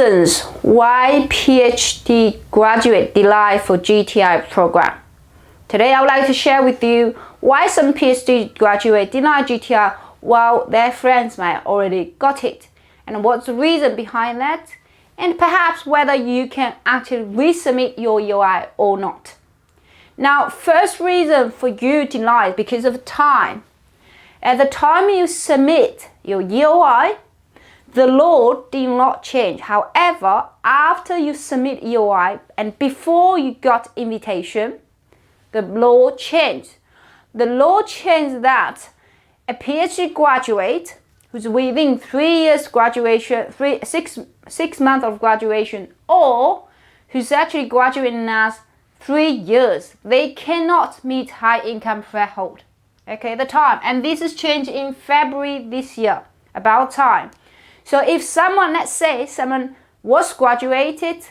reasons why PhD graduate delay for GTI program. Today I would like to share with you why some PhD graduate deny GTI while their friends might already got it, and what's the reason behind that, and perhaps whether you can actually resubmit your EOI or not. Now, first reason for you deny is because of time. At the time you submit your EOI, the law did not change. However, after you submit EOI and before you got invitation, the law changed. The law changed that a PhD graduate who's within 3 years graduation, 6 months of graduation, or who's actually graduating as 3 years, they cannot meet high income threshold. Okay, the time, and this is changed in February this year, about time. So if someone, let's say someone was graduated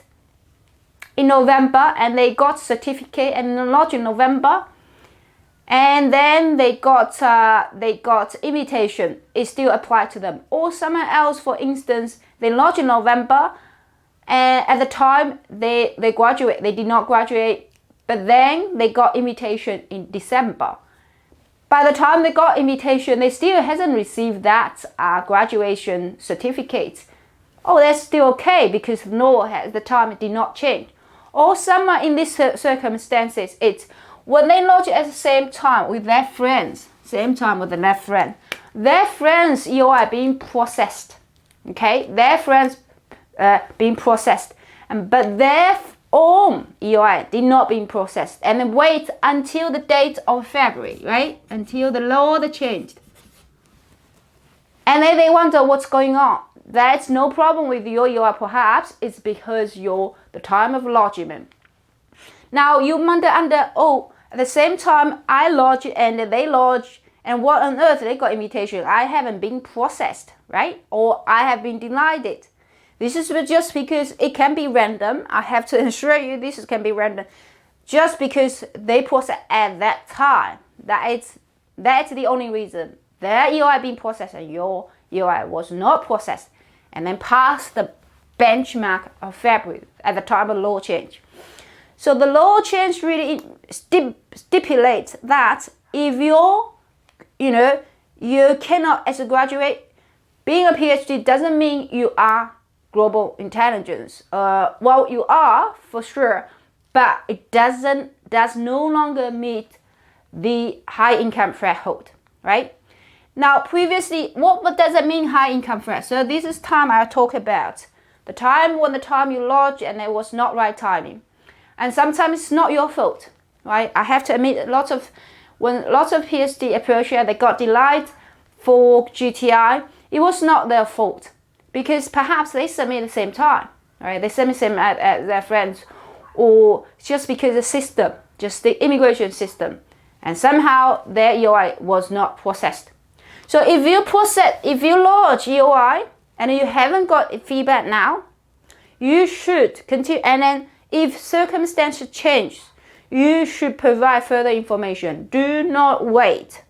in November and they got certificate and lodged in November, and then they got invitation, it still applied to them. Or someone else, for instance, they lodged in November and at the time they graduate, they did not graduate, but then they got invitation in December. By the time they got invitation, they still hasn't received that graduation certificate. Oh, that's still okay because the law at the time did not change. Or someone in these circumstances, it's when they lodge at the same time with their friends, their friends' EOI being processed. Okay, their friends being processed, but their own EOI did not being processed, and then wait until the date of February, right? Until the law changed. And then they wonder what's going on. That's no problem with your EOI, perhaps it's because the time of lodgement. Now you wonder at the same time I lodge and they lodge, and what on earth they got invitation? I haven't been processed, right? Or I have been denied it. This is just because it can be random. I have to assure you this can be random. Just because they process at that time. That's the only reason. Their EOI being processed and your EOI was not processed, and then past the benchmark of February at the time of law change. So the law change really stipulates that if you cannot, as a graduate, being a PhD doesn't mean you are global intelligence. Well, you are for sure, but it does no longer meet the high income threshold, right? Now, previously, what does it mean, high income threshold? So this is time I talk about. The time you lodge and it was not right timing. And sometimes it's not your fault, right? I have to admit, lots of PhD approach here, they got delayed for GTI, it was not their fault. Because perhaps they submit at the same time, right? They submit same at their friends, or just because the system, just the immigration system, and somehow their EOI was not processed. So if you lodge EOI and you haven't got feedback now, you should continue. And then if circumstances change, you should provide further information. Do not wait.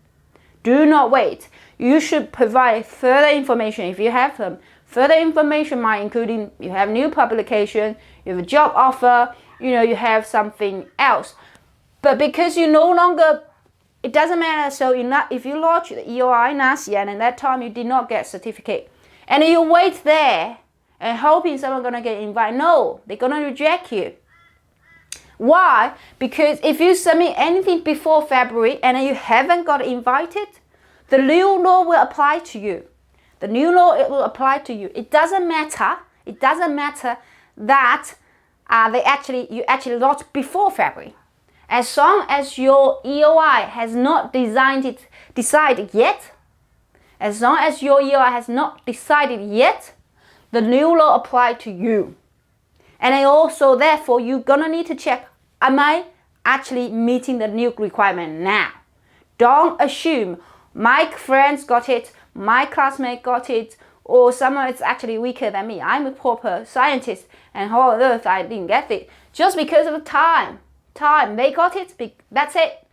Do not wait. You should provide further information if you have them. Further information might including you have new publication, you have a job offer, you have something else. But because you no longer, it doesn't matter. So if you lodge the EOI last year and at that time you did not get certificate, and you wait there and hoping someone's gonna get invited, no, they're gonna reject you. Why? Because if you submit anything before February and you haven't got invited, the new law will apply to you. The new law, it will apply to you. It doesn't matter. It doesn't matter that you actually lodged before February. As long as your EOI has not decided yet, as long as your EOI has not decided yet, the new law applies to you. And then also, therefore, you're gonna need to check, am I actually meeting the new requirement now? Don't assume my friends got it, my classmate got it, or someone is actually weaker than me. I'm a proper scientist and how on earth I didn't get it. Just because of time. They got it, that's it.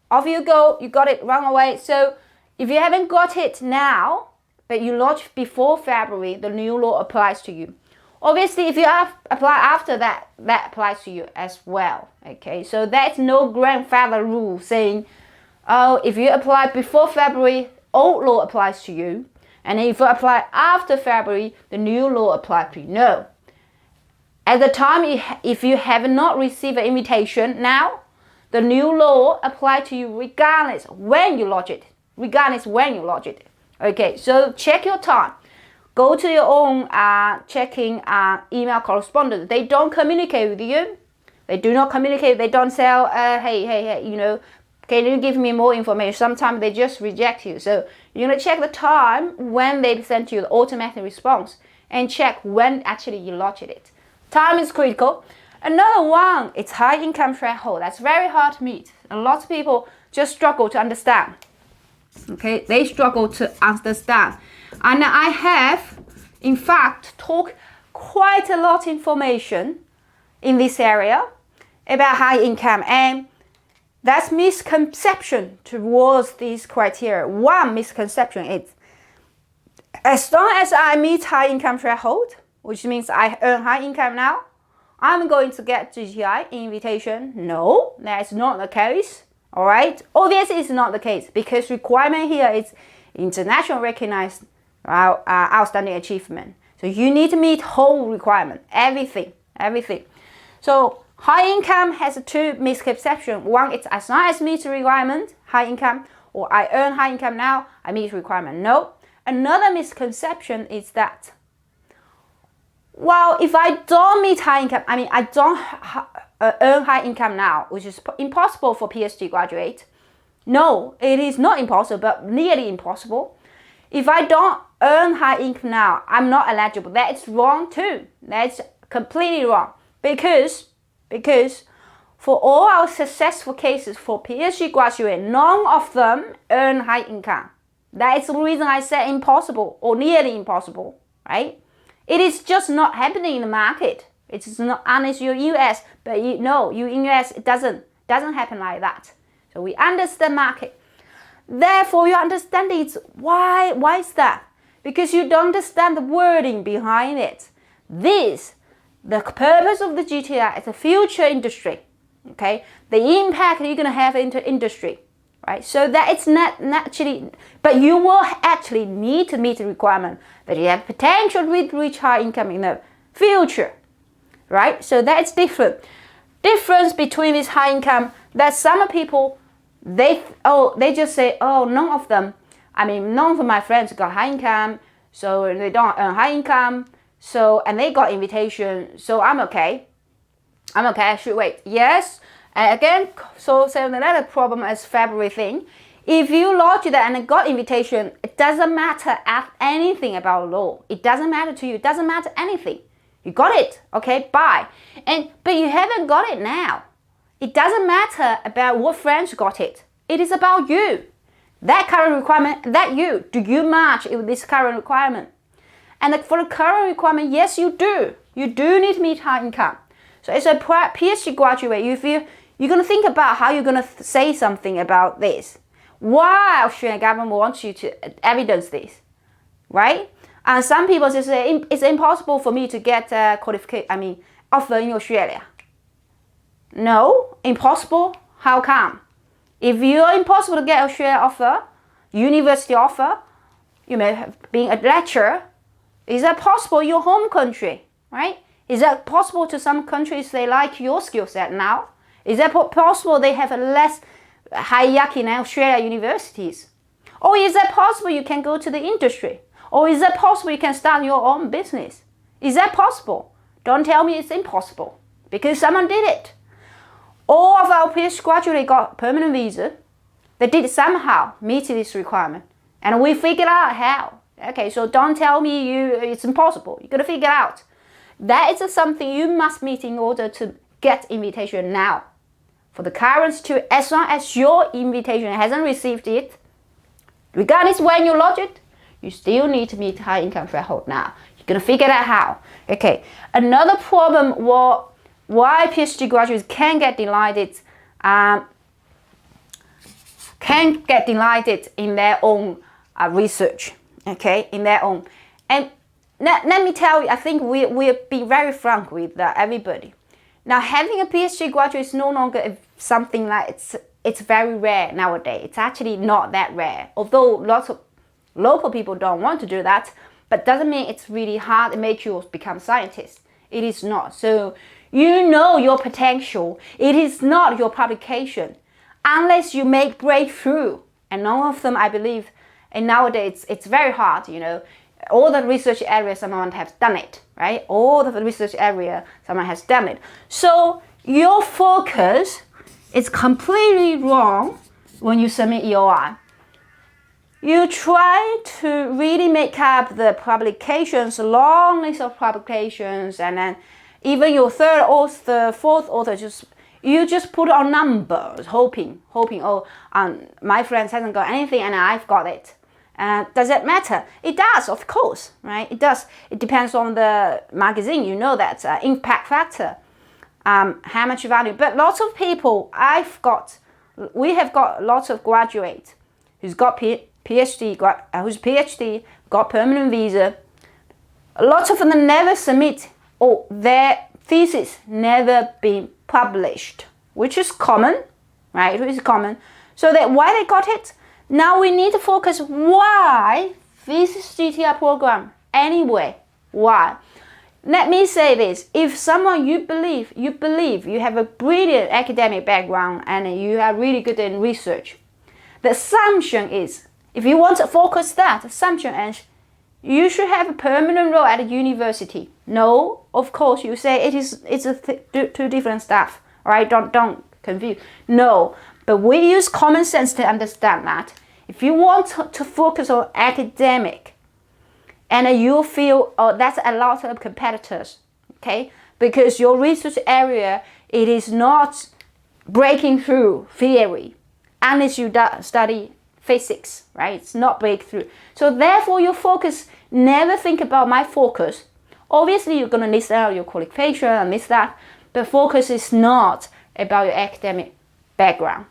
Off you go, you got it, run away. So if you haven't got it now, but you lodged before February, the new law applies to you. Obviously, if you apply after that, that applies to you as well. Okay, so there's no grandfather rule saying, oh, if you apply before February, old law applies to you, and if you apply after February, the new law applies to you. No. At the time, if you have not received an invitation now, the new law applies to you regardless when you lodge it. Regardless when you lodge it. Okay, so check your time. Go to your own checking email correspondence. They don't communicate with you. They do not communicate. They don't say, hey, you know, can you give me more information? Sometimes they just reject you. So you're going to check the time when they send you the automatic response and check when actually you lodged it. Time is critical. Another one, it's high income threshold. That's very hard to meet. A lot of people just struggle to understand. Okay, they struggle to understand. And I have, in fact, talked quite a lot of information in this area about high income, and that's misconception towards these criteria. One misconception is, as long as I meet high income threshold, which means I earn high income now, I'm going to get GTI invitation. No, that's not the case. All right, obviously it's not the case because requirement here is international recognized outstanding achievement. So you need to meet whole requirement, everything. So high income has two misconceptions. One, it's as long as meets requirement, high income, or I earn high income now, I meet requirement. No. Another misconception is that, well, if I don't meet high income, I mean, I don't earn high income now, which is impossible for PhD graduate. No, it is not impossible, but nearly impossible. If I don't earn high income now, I'm not eligible. That's wrong too. That's completely wrong. Because for all our successful cases for PhD graduate, none of them earn high income. That is the reason I said impossible or nearly impossible, right? It is just not happening in the market. It's not unless you're US, but you in US it doesn't happen like that. So we understand market. Therefore, you understand it. Why is that? Because you don't understand the wording behind it. The purpose of the GTI is a future industry. Okay, the impact you're gonna have into industry, right? So that it's not naturally, but you will actually need to meet the requirement that you have potential to reach high income in the future. Right? So that's different. Difference between this high income, that some people, they just say, oh, none of my friends got high income, so they don't earn high income, so, and they got invitation, so I'm okay, I should wait. Yes, and again, so another problem as February thing, if you lodge that and got invitation, it doesn't matter anything about law. It doesn't matter to you, it doesn't matter anything. You got it, okay, bye. But you haven't got it now. It doesn't matter about what friends got it. It is about you. That current requirement, do you match with this current requirement? And for the current requirement, yes, you do. You do need to meet high income. So as a PhD graduate, you're going to think about how you're going to say something about this. Why Australian government wants you to evidence this, right? And some people just say it's impossible for me to get a offer in Australia. No, impossible. How come? If you're impossible to get Australia offer, university offer, you may have been a lecturer. Is that possible in your home country, right? Is that possible to some countries they like your skill set now? Is that possible they have a less hierarchy in Australia universities? Or is that possible you can go to the industry? Or is that possible you can start your own business? Is that possible? Don't tell me it's impossible, because someone did it. All of our PhD graduates got permanent visa. They did somehow meet this requirement. And we figured out how. Okay, so don't tell me it's impossible. You gotta figure out. That is something you must meet in order to get invitation now. For the current student, as long as your invitation hasn't received it, regardless when you lodge it, you still need to meet high income threshold now. You're gonna figure out how. Okay, another problem why PhD graduates can get denied in their own research. Okay, in their own. And let me tell you, I think we'll be very frank with everybody. Now, having a PhD graduate is no longer something like it's very rare nowadays. It's actually not that rare. Although lots of local people don't want to do that, but doesn't mean it's really hard to make you become scientists. It is not. So you know your potential. It is not your publication unless you make breakthrough. And none of them, I believe, and nowadays it's very hard, you know. All the research areas, someone has done it, right? All the research area, someone has done it. So your focus is completely wrong when you submit EOR. You try to really make up the publications, long list of publications, and then even your third author, fourth author, you just put on numbers, hoping, oh, my friend hasn't got anything and I've got it. Does it matter? It does, of course, right? It does. It depends on the magazine. You know that impact factor, how much value. But lots of people, we have got lots of graduates who's got PhD, whose PhD got permanent visa. Lots of them never submit, or their thesis never been published, which is common, right? Which is common. So that why they got it? Now we need to focus why this is GTR program anyway. Why? Let me say this. If someone you believe you have a brilliant academic background and you are really good in research, the assumption is, if you want to focus that, assumption is you should have a permanent role at a university. No, of course you say it's two different stuff. All right, don't confuse. No, but we use common sense to understand that. If you want to focus on academic, and you feel, oh, that's a lot of competitors, okay? Because your research area, it is not breaking through theory unless you study physics, right? It's not breakthrough. So therefore your focus, never think about my focus. Obviously you're going to list out your qualification and this, that, but focus is not about your academic background,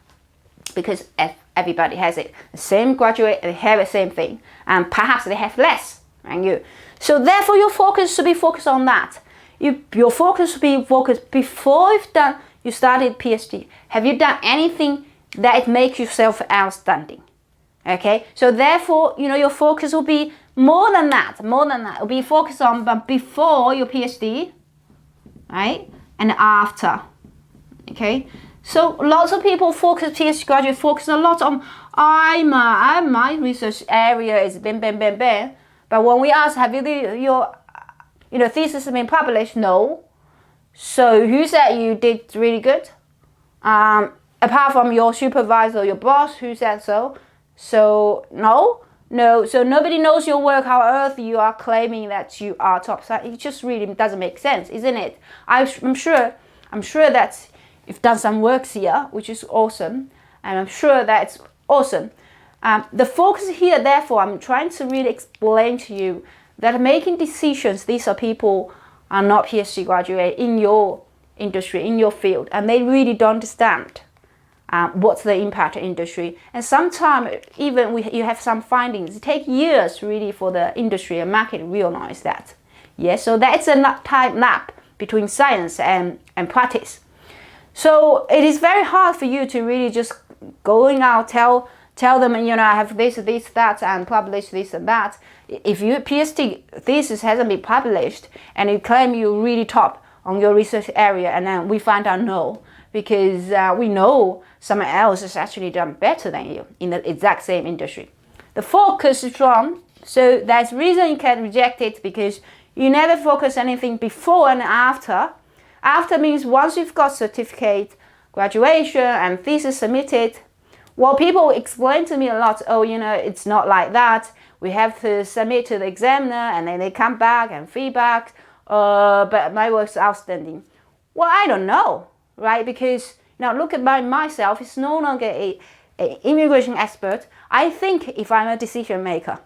because everybody has it. The same graduate, they have the same thing, and perhaps they have less than you. So therefore your focus should be focused on that. Your focus should be focused before you started PhD. Have you done anything that makes yourself outstanding? Okay, so therefore, you know, your focus will be more than that. It will be focused on but before your PhD, right, and after. Okay, so lots of people PhD graduate focus a lot on my research area is bam. But when we ask, have your thesis been published? No. So who said you did really good? Apart from your supervisor, your boss, who said so? So no. So nobody knows your work. How on earth you are claiming that you are top scientist? It just really doesn't make sense, isn't it? I'm sure that you've done some works here, which is awesome, and I'm sure that it's awesome. The focus here, therefore, I'm trying to really explain to you that making decisions, these are people are not PhD graduate in your industry, in your field, and they really don't understand what's the impact of industry. And sometimes even you have some findings. It takes years really for the industry and market to realize that. Yes, so that's a time lap between science and practice. So it is very hard for you to really just going out, tell them, I have this, that, and publish this and that. If your PhD thesis hasn't been published and you claim you're really top on your research area, and then we find out no, because we know someone else has actually done better than you in the exact same industry. The focus is wrong, so that's the reason you can reject it, because you never focus anything before and after. After means once you've got certificate, graduation, and thesis submitted. Well, people explain to me a lot, it's not like that. We have to submit to the examiner, and then they come back and feedback, but my work's outstanding. Well, I don't know, right? Because now look at myself, it's no longer an immigration expert. I think if I'm a decision maker,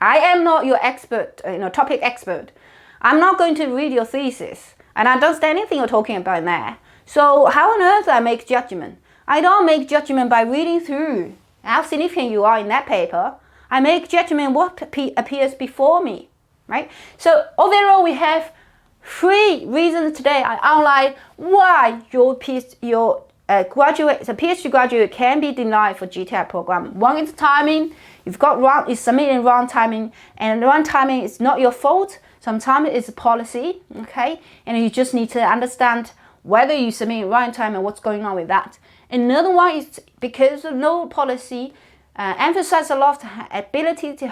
I am not your expert, topic expert. I'm not going to read your thesis, and I don't understand anything you're talking about there. So how on earth I make judgment? I don't make judgment by reading through how significant you are in that paper. I make judgment what appears before me. right? So overall, we have 3 reasons today. I outlined why your PhD graduate can be denied for GTAT program. One is timing. You've got wrong, you submit in wrong timing, and wrong timing is not your fault. Sometimes it's a policy, okay? And you just need to understand whether you submit in wrong time and what's going on with that. Another one is because of no policy, emphasize a lot of ability to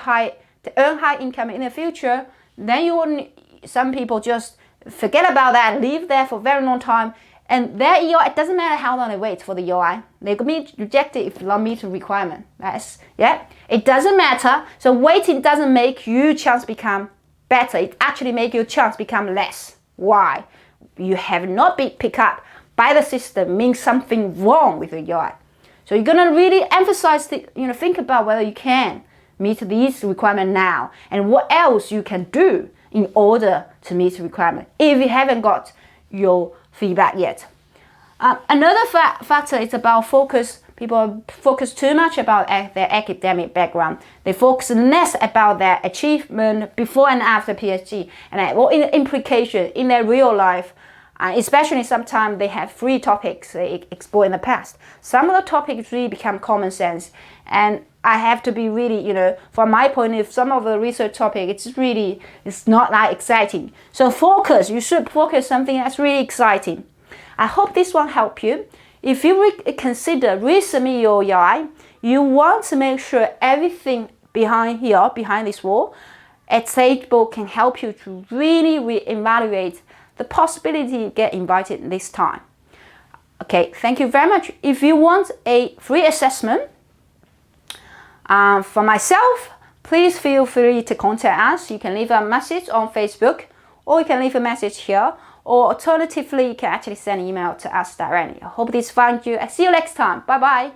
earn high income in the future. Then some people just forget about that, leave there for a very long time, and their EOI, it doesn't matter how long they wait for the EOI, they could be rejected if they don't meet the requirement. It doesn't matter. So waiting doesn't make your chance become better. It actually makes your chance become less. Why? You have not been picked up by the system, means something wrong with your EOI. So you're gonna really emphasize think about whether you can meet these requirements now and what else you can do in order to meet the requirement if you haven't got your feedback yet. Another factor is about focus. People focus too much about their academic background. They focus less about their achievement before and after PhD and what implication in their real life. Especially sometimes they have 3 topics they explore in the past. Some of the topics really become common sense, and I have to be really, from my point of view, some of the research topic, it's not that exciting. So you should focus something that's really exciting. I hope this one helped you. If you consider resubmit your EOI, you want to make sure everything behind this wall at Sagebook can help you to really reevaluate the possibility you get invited this time. Okay, thank you very much. If you want a free assessment for myself, please feel free to contact us. You can leave a message on Facebook, or you can leave a message here, or alternatively, you can actually send an email to us directly. I hope this found you. I'll see you next time. Bye bye.